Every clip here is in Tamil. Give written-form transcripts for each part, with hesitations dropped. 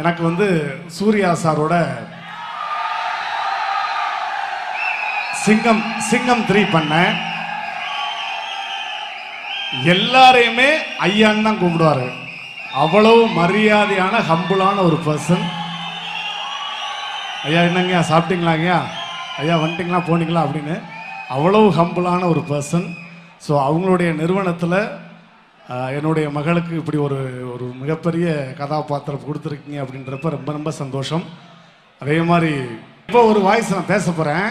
எனக்கு வந்து சூர்யா சாரோட சிங்கம் 3 பண்ணேன். எல்லாரையுமே ஐயான்னு தான் கூப்பிடுவாரு. அவ்வளவு மரியாதையான ஹம்பிளான ஒரு பர்சன். ஐயா என்னங்கய்யா சாப்பிட்டீங்களாங்கய்யா, ஐயா வந்துட்டிங்களா போனீங்களா அப்படின்னு அவ்வளவு ஹம்பிளான ஒரு பர்சன். ஸோ அவங்களுடைய நிறுவனத்தில் என்னுடைய மகளுக்கு இப்படி ஒரு மிகப்பெரிய கதாபாத்திரம் கொடுத்துருக்கீங்க அப்படின்றப்ப ரொம்ப ரொம்ப சந்தோஷம். அதே மாதிரி இப்போ ஒரு வாய்ஸ் நான் பேச போகிறேன்.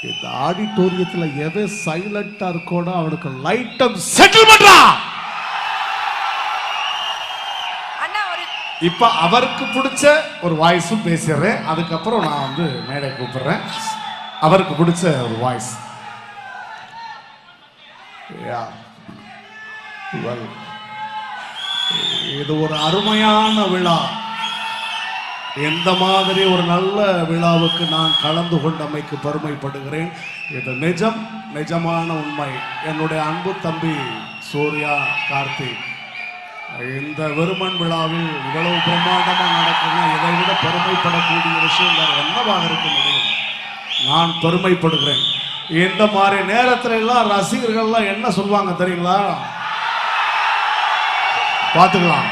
இந்த ஆடிட்டோரியத்தில் எது சைலண்டா இருக்கோட அவனுக்கு லைட்டா செட்டில் பண்றா. இப்ப அவருக்கு பிடிச்ச ஒரு வாய்ஸும் பேசிடுறேன். அதுக்கப்புறம் நான் வந்து மேடை கூப்பிடுறேன். அவருக்கு பிடிச்ச ஒரு வாய்ஸ். இது ஒரு அருமையான விழா. எந்த மாதிரி ஒரு நல்ல விழாவுக்கு நான் கலந்து கொண்டமைக்கு பெருமைப்படுகிறேன். இது நிஜமான உண்மை. என்னுடைய அன்பு தம்பி சூர்யா கார்த்திக் இந்த வெறுமன் விழாவில் இவ்வளவு பிரம்மாண்டமாக நடக்குதுன்னா இதை விட பெருமைப்படக்கூடிய விஷயம் வேறு என்னவாக இருக்க முடியும்? நான் பெருமைப்படுகிறேன். இந்த மாதிரி நேரத்துல எல்லாம் ரசிகர்கள்லாம் என்ன சொல்லுவாங்க தெரியுங்களா? பார்த்துக்கலாம்.